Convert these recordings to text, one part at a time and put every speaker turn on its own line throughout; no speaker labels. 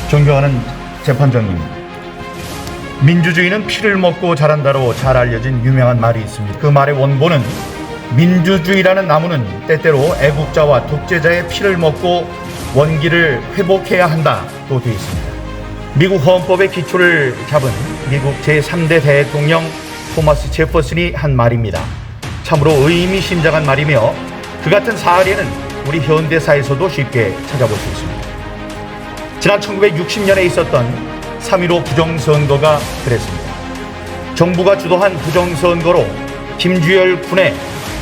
존경하는 재판장님, 민주주의는 피를 먹고 자란다로 잘 알려진 유명한 말이 있습니다. 그 말의 원본은 민주주의라는 나무는 때때로 애국자와 독재자의 피를 먹고 원기를 회복해야 한다고 되어 있습니다. 미국 헌법의 기초를 잡은 미국 제3대 대통령 토마스 제퍼슨이 한 말입니다. 참으로 의미심장한 말이며 그 같은 사례는 우리 현대사에서도 쉽게 찾아볼 수 있습니다. 지난 1960년에 있었던 3.15 부정선거가 그랬습니다. 정부가 주도한 부정선거로 김주열 군의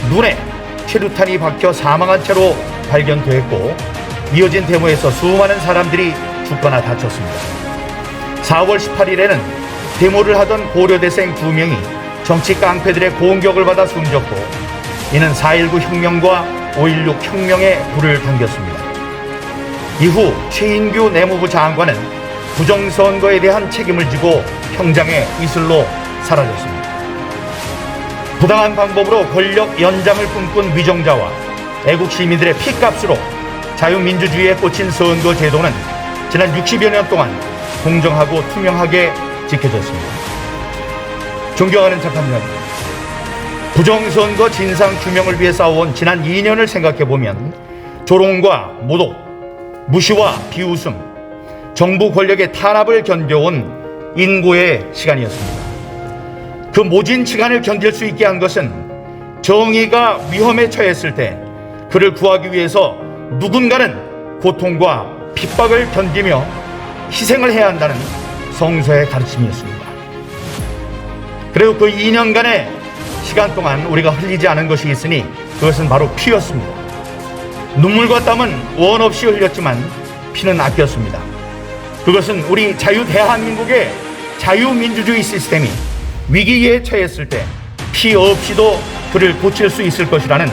눈에 최루탄이 박혀 사망한 채로 발견됐고, 이어진 데모에서 수많은 사람들이 죽거나 다쳤습니다. 4월 18일에는 데모를 하던 고려대생 2명이 정치 깡패들의 공격을 받아 숨졌고, 이는 4.19 혁명과 5.16 혁명에 불을 당겼습니다. 이후 최인규 내무부 장관은 부정선거에 대한 책임을 지고 형장의 이슬로 사라졌습니다. 부당한 방법으로 권력 연장을 꿈꾼 위정자와 애국 시민들의 피값으로 자유민주주의에 꽂힌 선거 제도는 지난 60여 년 동안 공정하고 투명하게 지켜졌습니다. 존경하는 재판장님, 부정선거 진상규명을 위해 싸워온 지난 2년을 생각해보면 조롱과 모독, 무시와 비웃음, 정부 권력의 탄압을 견뎌온 인고의 시간이었습니다. 그 모진 시간을 견딜 수 있게 한 것은 정의가 위험에 처했을 때 그를 구하기 위해서 누군가는 고통과 핍박을 견디며 희생을 해야 한다는 성서의 가르침이었습니다. 그리고 그 2년간의 시간 동안 우리가 흘리지 않은 것이 있으니 그것은 바로 피였습니다. 눈물과 땀은 원 없이 흘렸지만 피는 아꼈습니다. 그것은 우리 자유 대한민국의 자유민주주의 시스템이 위기에 처했을 때 피 없이도 그를 고칠 수 있을 것이라는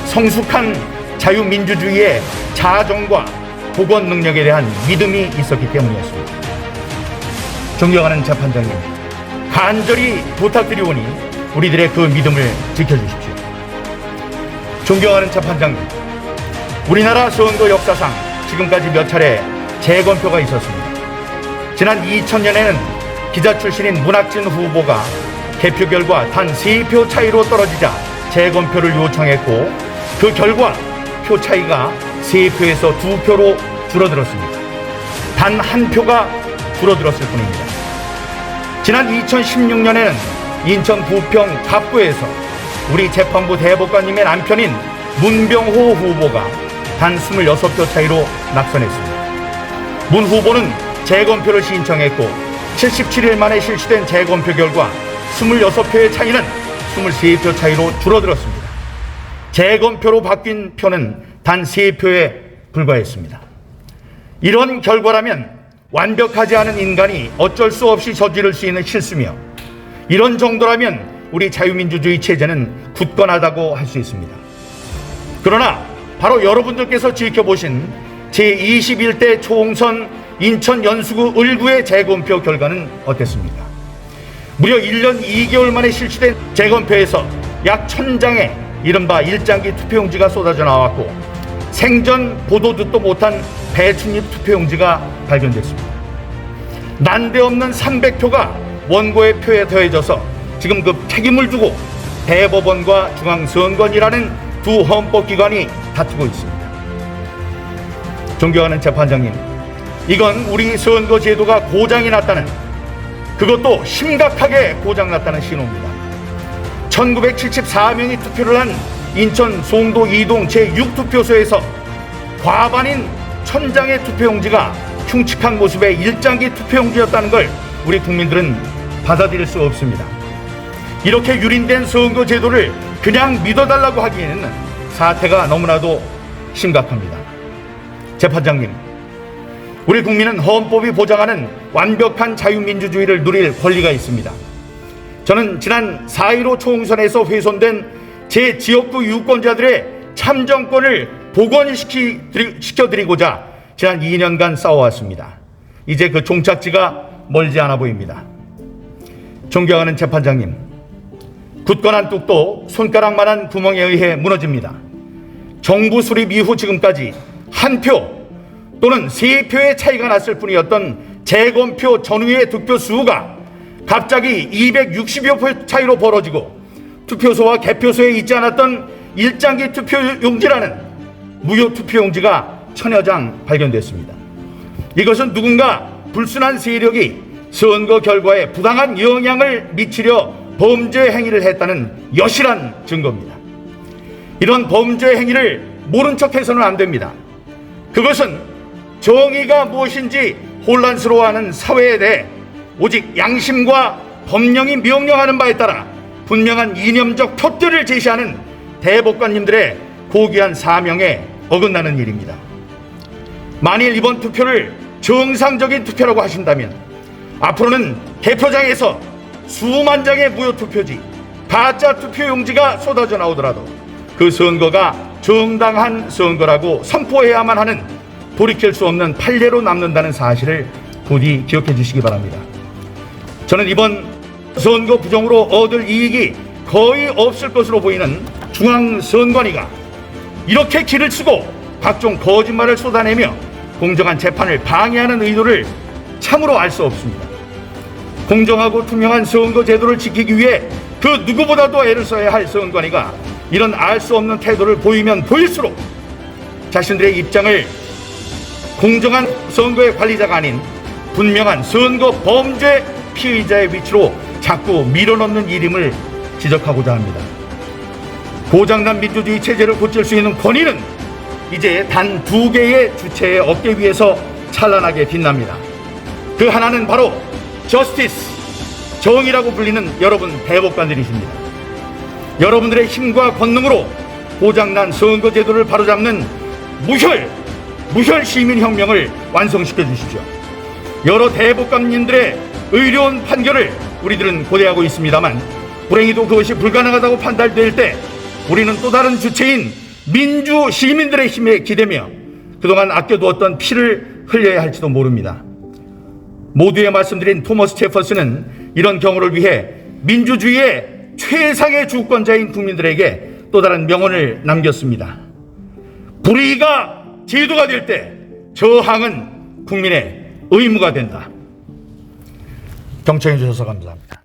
성숙한 자유민주주의의 자정과 복원 능력에 대한 믿음이 있었기 때문이었습니다. 존경하는 재판장님, 간절히 부탁드리오니 우리들의 그 믿음을 지켜주십시오. 존경하는 재판장님, 우리나라 선거 역사상 지금까지 몇 차례 재검표가 있었습니다. 지난 2000년에는 기자 출신인 문학진 후보가 개표 결과 단 3표 차이로 떨어지자 재검표를 요청했고, 그 결과 표 차이가 3표에서 2표로 줄어들었습니다. 단 1표가 줄어들었을 뿐입니다. 지난 2016년에는 인천 부평 갑구에서 우리 재판부 대법관님의 남편인 문병호 후보가 단 26표 차이로 낙선했습니다. 문 후보는 재검표를 신청했고 77일 만에 실시된 재검표 결과 26표의 차이는 23표 차이로 줄어들었습니다. 재검표로 바뀐 표는 단 3표에 불과했습니다. 이런 결과라면 완벽하지 않은 인간이 어쩔 수 없이 저지를 수 있는 실수며, 이런 정도라면 우리 자유민주주의 체제는 굳건하다고 할 수 있습니다. 그러나 바로 여러분들께서 지켜보신 제21대 총선 인천 연수구 을구의 재검표 결과는 어땠습니까? 무려 1년 2개월 만에 실시된 재검표에서 약 1000장의 이른바 일장기 투표용지가 쏟아져 나왔고, 생전 보도 듣도 못한 배춧잎 투표용지가 발견됐습니다. 난데없는 300표가 원고의 표에 더해져서 지금 그 책임을 두고 대법원과 중앙선관위라는 두 헌법기관이 다투고 있습니다. 존경하는 재판장님, 이건 우리 선거제도가 고장이 났다는, 그것도 심각하게 고장났다는 신호입니다. 1974명이 투표를 한 인천 송도 2동 제6투표소에서 과반인 1000장의 투표용지가 흉측한 모습의 일장기 투표용지였다는 걸 우리 국민들은 받아들일 수 없습니다. 이렇게 유린된 선거제도를 그냥 믿어달라고 하기에는 사태가 너무나도 심각합니다. 재판장님, 우리 국민은 헌법이 보장하는 완벽한 자유민주주의를 누릴 권리가 있습니다. 저는 지난 4.15 총선에서 훼손된 제 지역구 유권자들의 참정권을 복원시켜드리고자 지난 2년간 싸워왔습니다. 이제 그 종착지가 멀지 않아 보입니다. 존경하는 재판장님, 굳건한 뚝도 손가락만한 구멍에 의해 무너집니다. 정부 수립 이후 지금까지 한 표, 또는 3표의 차이가 났을 뿐이었던 재검표 전후의 득표 수가 갑자기 260여 표 차이로 벌어지고 투표소와 개표소에 있지 않았던 일장기 투표용지라는 무효 투표용지가 1000여 장 발견됐습니다. 이것은 누군가 불순한 세력이 선거 결과에 부당한 영향을 미치려 범죄 행위를 했다는 여실한 증거입니다. 이런 범죄 행위를 모른 척해서는 안 됩니다. 그것은 정의가 무엇인지 혼란스러워하는 사회에 대해 오직 양심과 법령이 명령하는 바에 따라 분명한 이념적 표들을 제시하는 대법관님들의 고귀한 사명에 어긋나는 일입니다. 만일 이번 투표를 정상적인 투표라고 하신다면 앞으로는 개표장에서 수만 장의 무효 투표지, 가짜 투표용지가 쏟아져 나오더라도 그 선거가 정당한 선거라고 선포해야만 하는 돌이킬 수 없는 판례로 남는다는 사실을 부디 기억해 주시기 바랍니다. 저는 이번 선거 부정으로 얻을 이익이 거의 없을 것으로 보이는 중앙선관위가 이렇게 길을 쓰고 각종 거짓말을 쏟아내며 공정한 재판을 방해하는 의도를 참으로 알 수 없습니다. 공정하고 투명한 선거 제도를 지키기 위해 그 누구보다도 애를 써야 할 선관위가 이런 알 수 없는 태도를 보이면 보일수록 자신들의 입장을 공정한 선거의 관리자가 아닌 분명한 선거 범죄 피의자의 위치로 자꾸 밀어넣는 일임을 지적하고자 합니다. 고장난 민주주의 체제를 고칠 수 있는 권위는 이제 단 2개의 주체의 어깨 위에서 찬란하게 빛납니다. 그 하나는 바로 저스티스, 정의라고 불리는 여러분 대법관들이십니다. 여러분들의 힘과 권능으로 고장난 선거제도를 바로잡는 무혈 시민혁명을 완성시켜 주십시오. 여러 대법관님들의 의로운 판결을 우리들은 고대하고 있습니다만 불행히도 그것이 불가능하다고 판단될 때 우리는 또 다른 주체인 민주 시민들의 힘에 기대며 그동안 아껴두었던 피를 흘려야 할지도 모릅니다. 모두에 말씀드린 토머스 제퍼슨은 이런 경우를 위해 민주주의의 최상의 주권자인 국민들에게 또 다른 명언을 남겼습니다. 불의가 제도가 될 때 저항은 국민의 의무가 된다. 경청해 주셔서 감사합니다.